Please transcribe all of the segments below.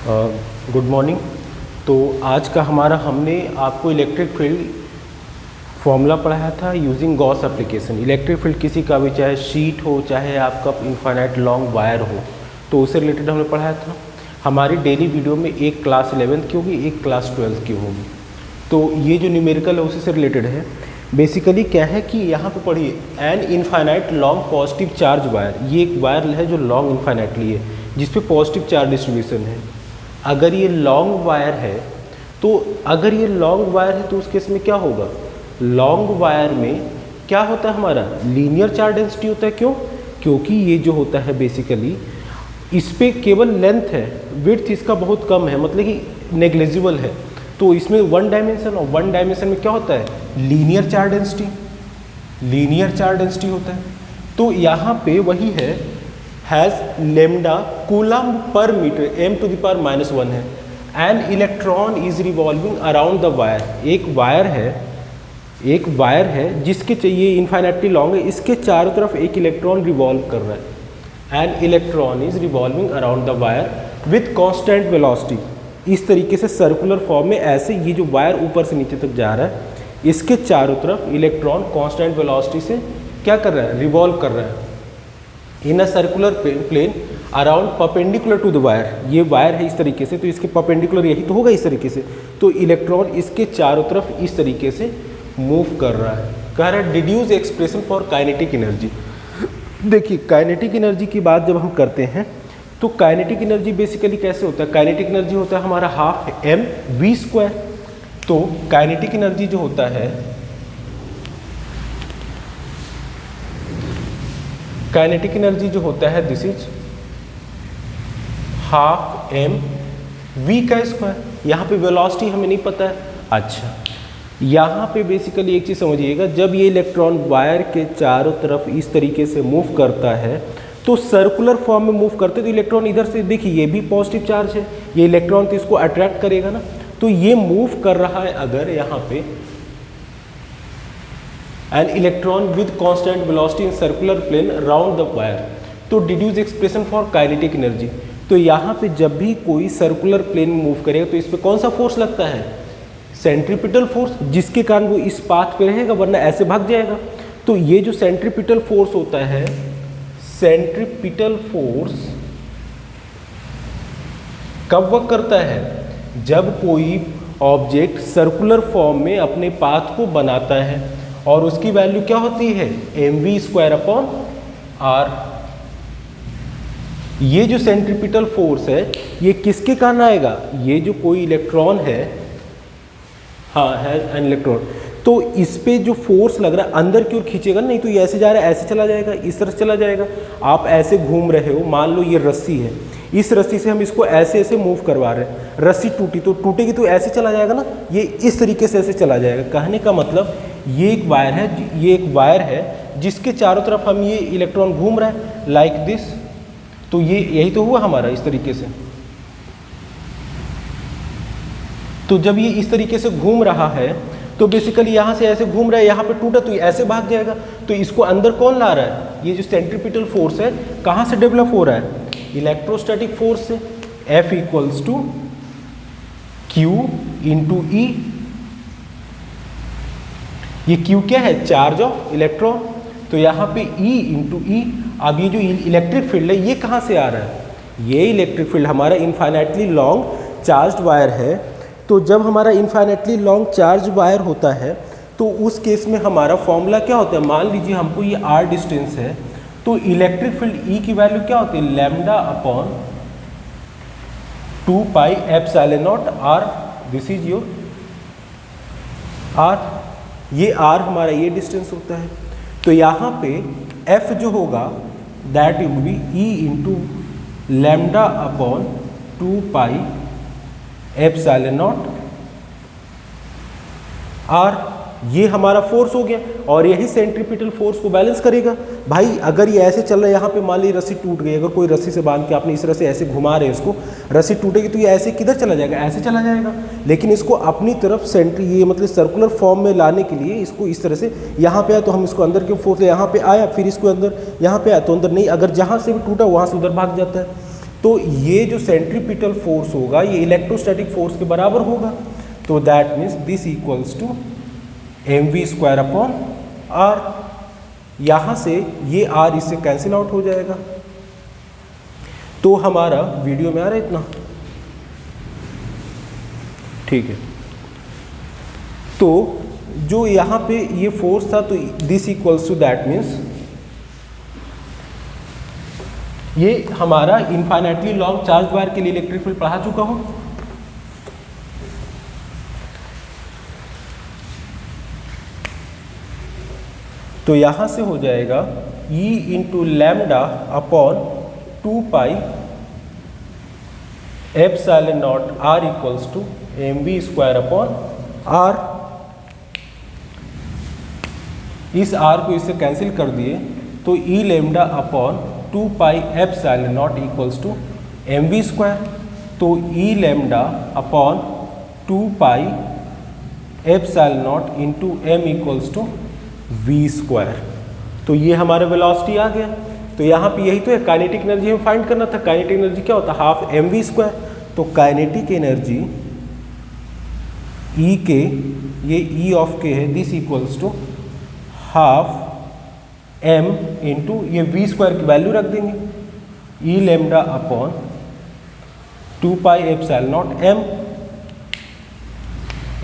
Good morning. तो आज का हमारा हमने आपको इलेक्ट्रिक फील्ड फॉर्मूला पढ़ाया था using Gauss application. Electric field किसी का भी, चाहे शीट हो चाहे आपका इनफाइनाइट लॉन्ग वायर हो, तो उससे रिलेटेड हमने पढ़ाया था। हमारी डेली वीडियो में एक क्लास 11th की होगी, एक क्लास 12th की होगी। तो ये जो न्यूमेरिकल है उसी से रिलेटेड है। बेसिकली क्या है कि यहाँ पे पढ़िए, an infinite long positive charge wire. ये एक वायर है जो लॉन्ग इनफाइनाइटली है, जिसपे पॉजिटिव चार्ज डिस्ट्रीब्यूशन है। अगर ये लॉन्ग वायर है तो उस केस में क्या होगा, लॉन्ग वायर में क्या होता है, हमारा लीनियर चार्ज डेंसिटी होता है। क्यों? क्योंकि ये जो होता है बेसिकली इस पे केवल लेंथ है, विड्थ इसका बहुत कम है, मतलब कि नेग्लिजिबल है। तो इसमें वन डायमेंशन, और वन डायमेंशन में क्या होता है, लीनियर चार्ज डेंसिटी होता है। तो यहाँ पे वही है, has lambda coulomb per metre m⁻⁻1 है। An electron is revolving around the wire. एक वायर है जिसके चाहिए इनफाइनाइटली लॉन्ग है, इसके चारों तरफ एक इलेक्ट्रॉन रिवॉल्व कर रहा है। An electron is revolving around the wire with constant velocity. इस तरीके से सर्कुलर फॉर्म में ऐसे ये जो वायर ऊपर से नीचे तक जा रहा है, इसके चारों तरफ इलेक्ट्रॉन कांस्टेंट वेलोसिटी से क्या कर रहा है, रिवॉल्व कर रहा है in a circular plane around perpendicular to the wire. ये वायर है इस तरीके से, तो इसके परपेंडिकुलर यही तो होगा इस तरीके से। तो इलेक्ट्रॉन इसके चारों तरफ इस तरीके से मूव कर रहा है। कह रहा है deduce expression for kinetic energy. देखिए, काइनेटिक एनर्जी की बात जब हम करते हैं तो काइनेटिक एनर्जी बेसिकली कैसे होता है, काइनेटिक एनर्जी होता है हमारा हाफ mv²। तो काइनेटिक एनर्जी जो होता है, काइनेटिक एनर्जी जो होता है दिस इज हाफ mv²। यहाँ पे वेलोसिटी हमें नहीं पता है। अच्छा, यहाँ पे बेसिकली एक चीज़ समझिएगा, जब ये इलेक्ट्रॉन वायर के चारों तरफ इस तरीके से मूव करता है तो सर्कुलर फॉर्म में मूव करते, तो इलेक्ट्रॉन इधर से, देखिए ये भी पॉजिटिव चार्ज है, ये इलेक्ट्रॉन तो इसको अट्रैक्ट करेगा ना। तो ये मूव कर रहा है अगर यहाँ पे an electron with constant velocity in circular plane around the wire, तो deduce expression for kinetic energy. तो यहाँ पे जब भी कोई सर्कुलर प्लेन में मूव करेगा तो इस पर कौन सा फोर्स लगता है, सेंट्रीपिटल फोर्स, जिसके कारण वो इस पाथ पे रहेगा, वरना ऐसे भाग जाएगा। तो ये जो सेंट्रीपिटल फोर्स होता है, सेंट्रीपिटल फोर्स कब वर्क करता है, जब कोई ऑब्जेक्ट सर्कुलर फॉर्म में अपने पाथ को बनाता है, और उसकी वैल्यू क्या होती है, mv²/r। ये जो सेंट्रीपिटल फोर्स है ये किसके कारण आएगा, ये जो कोई इलेक्ट्रॉन है, हाँ है एन इलेक्ट्रॉन, तो इस पे जो फोर्स लग रहा है अंदर की ओर खींचेगा, नहीं तो ये ऐसे जा रहा है, ऐसे चला जाएगा, इस तरह से चला जाएगा। आप ऐसे घूम रहे हो, मान लो ये रस्सी है, इस रस्सी से हम इसको ऐसे ऐसे मूव करवा रहे हैं, रस्सी टूटी तो टूटेगी तो ऐसे चला जाएगा ना, ये इस तरीके से ऐसे चला जाएगा। कहने का मतलब ये एक वायर है जिसके चारों तरफ हम ये इलेक्ट्रॉन घूम रहा है लाइक दिस। तो ये यही तो हुआ हमारा इस तरीके से। तो जब ये इस तरीके से घूम रहा है तो बेसिकली यहाँ से ऐसे घूम रहा है, यहाँ पे टूटा तो ये ऐसे भाग जाएगा। तो इसको अंदर कौन ला रहा है, ये जो सेंट्रीपिटल फोर्स है कहाँ से डेवलप हो रहा है, इलेक्ट्रोस्टैटिक फोर्स से। F = Q × E। ये Q क्या है, चार्ज ऑफ इलेक्ट्रॉन। तो यहाँ पे E × E। अब ये जो इलेक्ट्रिक फील्ड है ये कहाँ से आ रहा है, ये इलेक्ट्रिक फील्ड हमारा इनफाइनाइटली लॉन्ग चार्ज्ड वायर है। तो जब हमारा इनफाइनाइटली लॉन्ग चार्ज वायर होता है तो उस केस में हमारा फॉर्मूला क्या होता है, मान लीजिए हमको ये r डिस्टेंस है, तो इलेक्ट्रिक फील्ड E की वैल्यू क्या होती है, λ/2πε0r। This is your r, ये r हमारा ये डिस्टेंस होता है। तो यहाँ पे F जो होगा that will be E × λ/2πε0r। ये हमारा फोर्स हो गया, और यही सेंट्रीपिटल फोर्स को बैलेंस करेगा। भाई अगर ये ऐसे चल रहा है, यहाँ पे मान ली रस्सी टूट गई, अगर कोई रस्सी से बांध के आपने इस तरह से ऐसे घुमा रहे हैं इसको, रस्सी टूटेगी तो ये ऐसे किधर चला जाएगा, ऐसे चला जाएगा। लेकिन इसको अपनी तरफ ये मतलब सर्कुलर फॉर्म में लाने के लिए इसको इस तरह से यहाँ पे आया तो हम इसको अंदर के फोर्स, यहाँ पे आया फिर इसको अंदर, यहाँ पे आया तो अंदर नहीं, अगर जहाँ से भी टूटा वहाँ से उधर भाग जाता है। तो ये जो सेंट्रीपिटल फोर्स होगा ये इलेक्ट्रोस्टैटिक फोर्स के बराबर होगा। तो that means this equals to mv² upon r। यहाँ से ये r इससे कैंसिल आउट हो जाएगा। तो हमारा वीडियो में आ रहा है इतना, ठीक है। तो जो यहाँ पे ये फोर्स था, तो this equals to that means ये हमारा इनफाइनाइटली लॉन्ग चार्ज वायर के लिए इलेक्ट्रिक फील्ड पढ़ा चुका हूं। तो यहां से हो जाएगा E into lambda upon 2 pi epsilon not R equals to mv² upon R। इस R को इससे कैंसिल कर दिए तो E lambda upon 2 pi epsilon not equals to mv²। तो E lambda upon 2 pi epsilon not into m equals to v²। तो ये हमारा वेलोसिटी आ गया। तो यहाँ पे यही तो है, काइनेटिक एनर्जी हमें फाइंड करना था। काइनेटिक एनर्जी क्या होता है? Half mv²। तो काइनेटिक एनर्जी E के, ये E ऑफ के है, this equals to half m into ये v² की वैल्यू रख देंगे, E lambda upon 2 pi epsilon not m।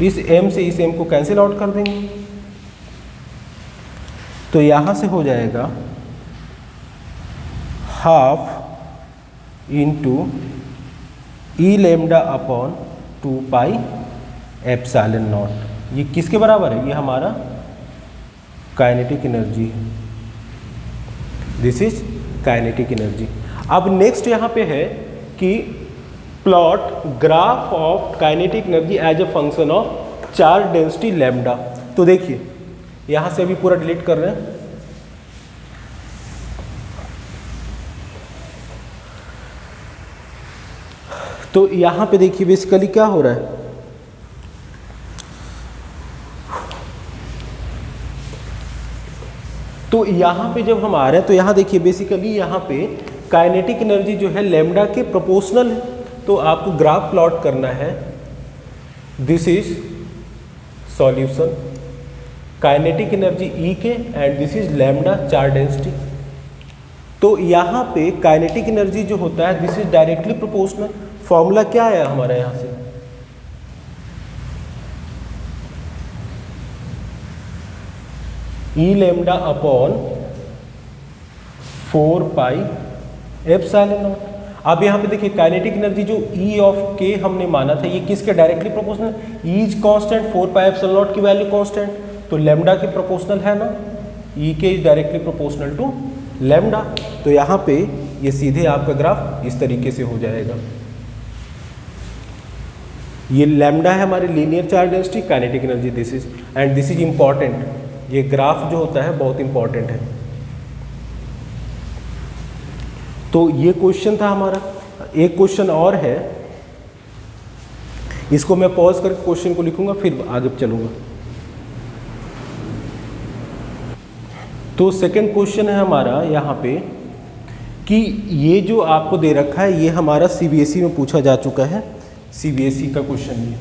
इस m से इस m को कैंसिल आउट कर देंगे। तो यहाँ से हो जाएगा half into E lambda upon 2 pi epsilon not. ये किसके बराबर है? ये हमारा काइनेटिक एनर्जी है। This is kinetic energy. अब नेक्स्ट यहाँ पे है कि plot graph of kinetic energy as a function of charge density lambda. तो देखिए यहाँ से अभी पूरा डिलीट कर रहे हैं। तो यहाँ पे देखिए बेसिकली क्या हो रहा है। तो यहाँ पे जब हम आ रहे हैं तो यहाँ देखिए बेसिकली यहाँ पे काइनेटिक एनर्जी जो है लैम्डा के प्रोपोर्शनल है। तो आपको ग्राफ प्लॉट करना है। This is solution, kinetic energy E के and this is lambda charge density. तो यहाँ पे काइनेटिक एनर्जी जो होता है this is directly proportional. Formula क्या है हमारा यहाँ से? E lambda upon 4 pi epsilon not. अब यहाँ पे देखिए काइनेटिक एनर्जी जो E ऑफ के हमने माना था ये किसके directly proportional? E is constant, 4 pi epsilon not की वैल्यू कांस्टेंट, तो लैम्डा के प्रोपोर्शनल है ना। E K is directly proportional to lambda. तो यहाँ पे ये सीधे आपका ग्राफ इस तरीके से हो जाएगा। ये लैम्डा है हमारी linear charge density, kinetic energy this is, and this is important. ये ग्राफ जो होता है बहुत इंपॉर्टेंट है। तो ये क्वेश्चन था हमारा। एक क्वेश्चन और है, इसको मैं पॉज करके क्वेश्चन को लिखूंगा फिर आगे चलूंगा। तो सेकंड क्वेश्चन है हमारा यहाँ पे कि ये जो आपको दे रखा है ये हमारा CBSE में पूछा जा चुका है। CBSE का क्वेश्चन ये,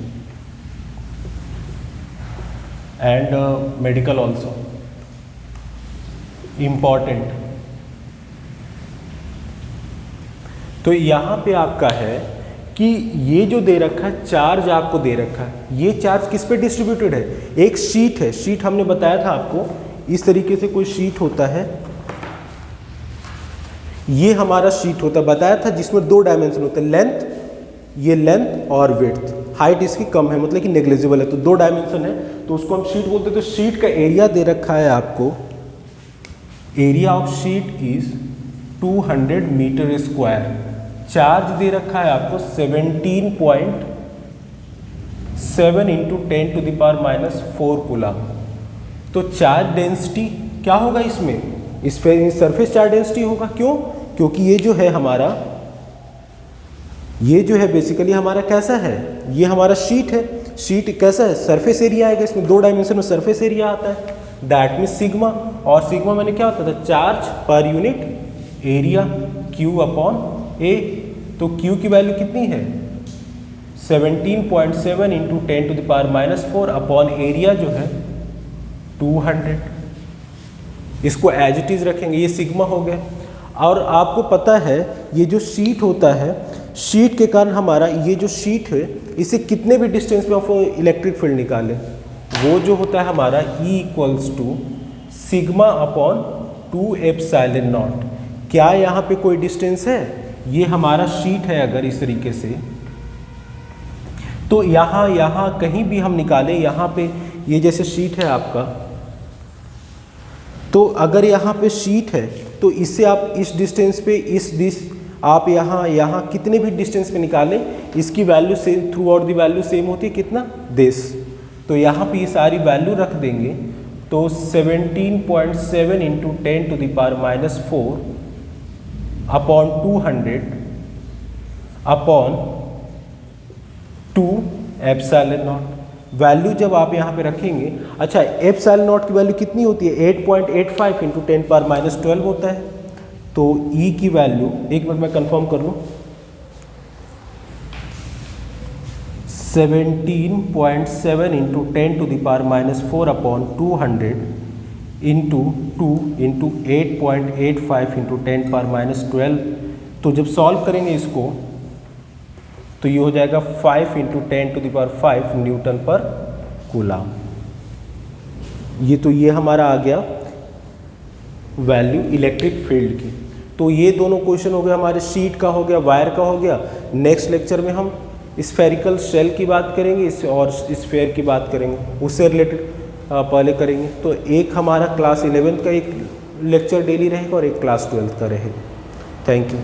एंड मेडिकल ऑल्सो इम्पॉर्टेंट। तो यहाँ पे आपका है कि ये जो दे रखा है चार्ज आपको दे रखा है, ये चार्ज किस पे डिस्ट्रीब्यूटेड है? एक शीट है, शीट हमने बताया था आपको इस तरीके से कोई शीट होता है, ये हमारा शीट होता है बताया था, जिसमें 2 डायमेंशन होते हैं, लेंथ, ये लेंथ और विड्थ। हाइट इसकी कम है मतलब कि नेग्लिजिबल है, तो 2 डायमेंशन है तो उसको हम शीट बोलते हैं। तो शीट का एरिया दे रखा है आपको, area of sheet is 200 metre square. Charge दे रखा है आपको 17.7 इंटू 10⁻⁻⁴ कूलम। तो चार्ज डेंसिटी क्या होगा इसमें? इस पे सरफेस चार्ज डेंसिटी होगा। क्यों? क्योंकि ये जो है हमारा, ये जो है बेसिकली हमारा कैसा है, ये हमारा शीट है। शीट कैसा है? सरफेस एरिया आएगा, इसमें 2 डायमेंशन में सरफेस एरिया आता है, दैट मीन सिग्मा। और सिग्मा मैंने क्या होता था? Charge per unit area, Q upon A। तो Q की वैल्यू कितनी है 17.7 इंटू 10⁻⁻4 अपॉन एरिया जो है 200। इसको एज इट इज रखेंगे, ये सिग्मा हो गया। और आपको पता है ये जो शीट होता है, शीट के कारण हमारा ये जो शीट है इसे कितने भी डिस्टेंस पे आप इलेक्ट्रिक फील्ड निकालें वो जो होता है हमारा E equals to sigma upon 2 epsilon not. क्या यहाँ पे कोई डिस्टेंस है? ये हमारा शीट है अगर इस तरीके से, तो यहाँ कहीं भी हम निकालें, यहाँ पे ये जैसे शीट है आपका, तो अगर यहाँ पे शीट है तो इससे आप इस डिस्टेंस पे आप यहाँ कितने भी डिस्टेंस पे निकालें इसकी value same through out the value same होती है, कितना दिस। तो यहाँ पे ये सारी वैल्यू रख देंगे तो 17.7 into 10⁻⁻4 upon 200 upon 2 epsilon not. Value जब आप यहाँ पे रखेंगे, अच्छा एप्सिलॉन नॉट की वैल्यू कितनी होती है 8.85 इंटू 10⁻12 होता है। तो E की वैल्यू, एक मिनट में कंफर्म कर लूँ, 17.7 into 10⁻⁻4 upon 200 into 2 into 8.85 into 10⁻12। तो जब सॉल्व करेंगे इसको तो ये हो जाएगा 5 इंटू 10⁵ न्यूटन पर कूलम। ये हमारा आ गया वैल्यू इलेक्ट्रिक फील्ड की। तो ये दोनों क्वेश्चन हो गए हमारे, शीट का हो गया, वायर का हो गया। नेक्स्ट लेक्चर में हम स्फेरिकल शेल की बात करेंगे और स्फेयर की बात करेंगे, उससे रिलेटेड पहले करेंगे। तो एक हमारा क्लास 11 का एक लेक्चर डेली रहेगा और एक क्लास 12 का रहेगा। Thank you.